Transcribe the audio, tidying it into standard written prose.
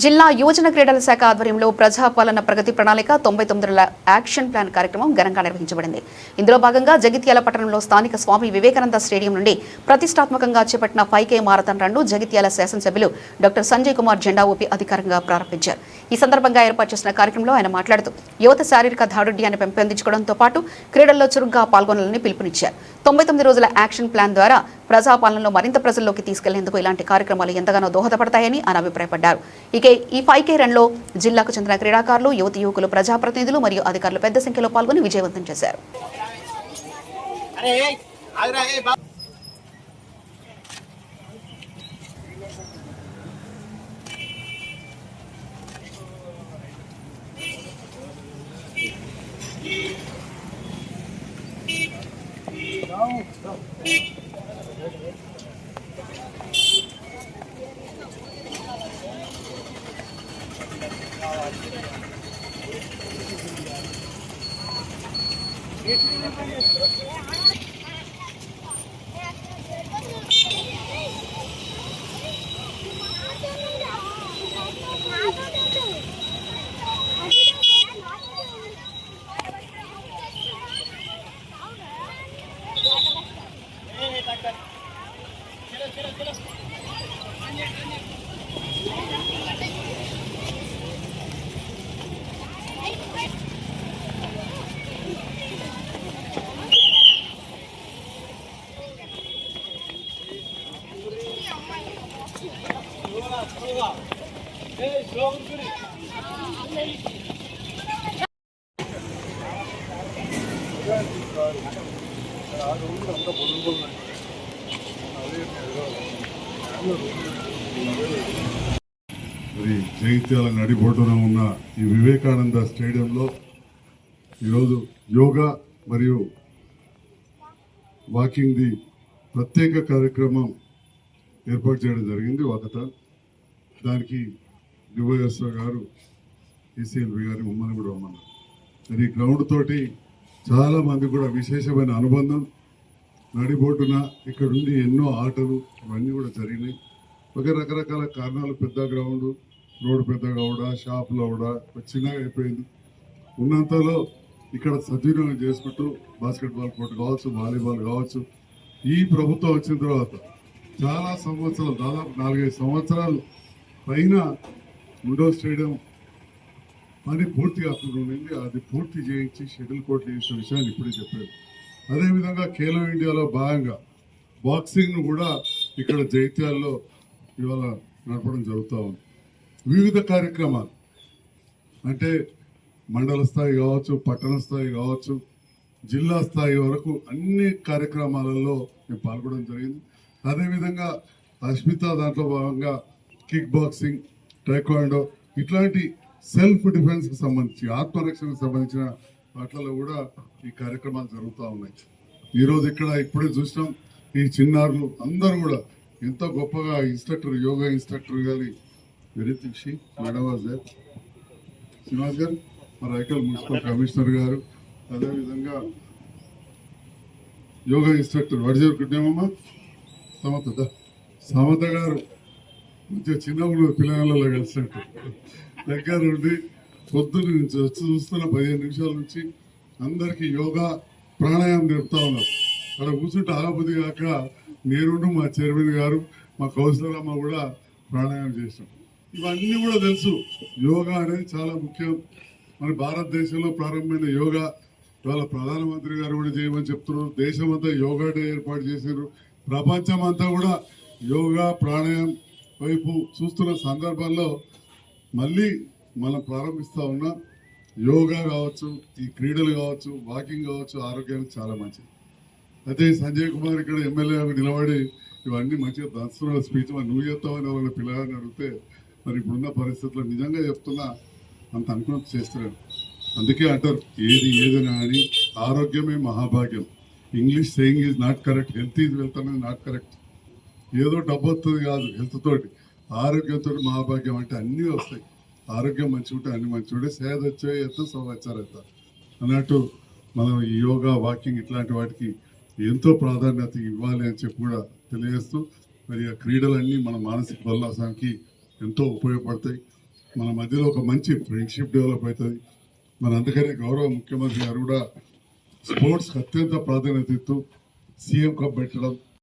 జిల్లా యువజన క్రీడల శాఖ ఆధ్వర్యంలో ప్రజాపాలన ప్రగతి ప్రణాళిక 99 యాక్షన్ ప్లాన్ కార్యక్రమం ఘనంగా నిర్వహించబడింది. ఇందులో భాగంగా జగిత్యాల పట్టణంలో స్థానిక స్వామి వివేకానంద స్టేడియం నుండి ప్రతిష్టాత్మకంగా చేపట్టిన 5K మారథాన్ రన్ను జగిత్యాల శాసనసభ్యులు డాక్టర్ సంజయ్ కుమార్ జెండా ఊపి అధికారికంగా ప్రారంభించారు. ఈ సందర్భంగా ఏర్పాటు చేసిన కార్యక్రమంలో ఆయన మాట్లాడుతూ యువత శారీరక దారుఢ్యాన్ని పెంపొందించుకోవడంతో పాటు క్రీడల్లో చురుగ్గా పాల్గొనాలని పిలుపునిచ్చారు. 99 రోజుల యాక్షన్ ప్లాన్ ద్వారా ప్రజాపాలనలో మరింత ప్రజల్లోకి తీసుకెళ్లేందుకు ఇలాంటి కార్యక్రమాలు ఎంతగానో దోహదపడతాయని ఆయన అభిప్రాయపడ్డారు. ఈ 5K రన్లో జిల్లాకు చెందిన క్రీడాకారులు, యువకులు, ప్రజాప్రతినిధులు మరియు అధికారులు పెద్ద సంఖ్యలో పాల్గొని విజయవంతం చేశారు. మరి జగిత్యాల నడిబొడ్డున ఉన్న ఈ వివేకానంద స్టేడియంలో ఈరోజు యోగా మరియు వాకింగ్ ది ప్రత్యేక కార్యక్రమం ఏర్పాటు చేయడం జరిగింది. దానికి డివైఎస్ఓ గారు, ఈసీఎల్బి గారి మమ్మల్ని కూడా రమ్మన్నారు. మరి ఈ గ్రౌండ్ తోటి చాలా మంది కూడా విశేషమైన అనుబంధం. నడిబొడ్డున ఇక్కడ ఉండి ఎన్నో ఆటలు ఇవన్నీ కూడా జరిగినాయి. రకరకాల కారణాలు, పెద్ద గ్రౌండ్, రోడ్డు పెద్దగా కూడా, షాపులో కూడా చిన్నగా అయిపోయింది. ఉన్నంతలో ఇక్కడ సద్వినియోగం చేసుకుంటూ బాస్కెట్బాల్ కోర్టు కావచ్చు, వాలీబాల్ కావచ్చు, ఈ ప్రభుత్వం వచ్చిన తర్వాత చాలా సంవత్సరాలు, దాదాపు 4-5 సంవత్సరాలు పైన ఇండోర్ స్టేడియం పని పూర్తిగా అప్పుడు ఉండింది. అది పూర్తి చేయించి షటిల్ కోర్టు చేసిన విషయాన్ని ఇప్పుడే చెప్పారు. అదేవిధంగా ఖేలో ఇండియాలో భాగంగా బాక్సింగ్ను కూడా ఇక్కడ జైత్యాల్లో ఇవాళ నడపడం జరుగుతూ ఉంది. వివిధ కార్యక్రమాలు అంటే మండల స్థాయి కావచ్చు, పట్టణ స్థాయి కావచ్చు, జిల్లా స్థాయి వరకు అన్ని కార్యక్రమాలలో మేము పాల్గొనడం జరిగింది. అదేవిధంగా అస్మిత దాంట్లో భాగంగా కిక్ బాక్సింగ్, టైక్వాండో ఇట్లాంటి సెల్ఫ్ డిఫెన్స్కి సంబంధించి, ఆత్మరక్షణకు సంబంధించిన వాటిలో కూడా ఈ కార్యక్రమాలు జరుగుతూ ఉన్నాయి. ఈరోజు ఇక్కడ ఇప్పుడే చూసినాం, ఈ చిన్నారులు అందరూ కూడా ఎంతో గొప్పగా ఇన్స్ట్రక్టర్, యోగా ఇన్స్ట్రక్టర్ గారి వెరితిక్షి మేడం శ్రీనివాస్ గారు, మన రైకల్ మున్సిపల్ కమిషనర్ గారు, అదేవిధంగా యోగా ఇన్స్ట్రక్టర్ వడిజేరు కుటుంబమ్మ సమత గారు, మంచిగా చిన్నప్పుడు పిల్లలలో కలిసినట్టు దగ్గర ఉండి పొద్దున్న నుంచి వచ్చి చూస్తున్న 15 నిమిషాల నుంచి అందరికీ యోగా ప్రాణాయామం నేర్పుతా ఉన్నారు. అక్కడ కూర్చుంటే ఆగబుద్ధి కాక నేను, మా చైర్మన్ గారు, మా కౌన్సిలర్ అమ్మ కూడా ప్రాణాయామం చేసినాం. ఇవన్నీ కూడా తెలుసు. యోగా అనేది చాలా ముఖ్యం. మన భారతదేశంలో ప్రారంభమైన యోగా ఇవాళ ప్రధానమంత్రి గారు కూడా చేయమని చెప్తున్నారు. దేశమంతా యోగా డే ఏర్పాటు చేశారు. ప్రపంచం అంతా కూడా యోగా ప్రాణాయామం వైపు చూస్తున్న సందర్భంలో మళ్ళీ మనం ప్రారంభిస్తూ ఉన్నాం. యోగా కావచ్చు, ఈ క్రీడలు కావచ్చు, వాకింగ్ కావచ్చు, ఆరోగ్యానికి చాలా మంచిది. అయితే సంజయ్ కుమార్ ఇక్కడ ఎమ్మెల్యే నిలబడి ఇవన్నీ మంచిగా దంచుతున్న స్పీచ్ మరి నువ్వు చెప్తామని వాళ్ళ పిల్లగారిని అడిగితే మరి ఇప్పుడున్న పరిస్థితుల్లో నిజంగా చెప్తున్నా అంత అనుకున్న చేస్తున్నాడు. అందుకే అంటారు ఏదైనా అని ఆరోగ్యమే మహాభాగ్యం. English saying is not correct, health is wealth అనేది నాట్ కరెక్ట్. ఏదో డబ్బు వస్తుంది కాదు, హెల్త్ తోటి ఆరోగ్యంతో మహాభాగ్యం అంటే అన్నీ వస్తాయి. ఆరోగ్యం మంచిగా ఉంటే అన్ని మంచిగా ఉంటే సేద వచ్చే ఎత్తు సంవత్సరం అన్నట్టు మనం ఈ యోగా, వాకింగ్ ఇట్లాంటి వాటికి ఎంతో ప్రాధాన్యత ఇవ్వాలి అని చెప్పి కూడా తెలియజేస్తూ, మరి ఆ క్రీడలన్నీ మన మానసిక ఉల్లాసానికి ఎంతో ఉపయోగపడతాయి. మన మధ్యలో ఒక మంచి ఫ్రెండ్షిప్ డెవలప్ అవుతుంది. మన అందుకనే గౌరవ ముఖ్యమంత్రి గారు కూడా స్పోర్ట్స్కి అత్యంత ప్రాధాన్యత ఇస్తూ సీఎం కప్ పెట్టడం,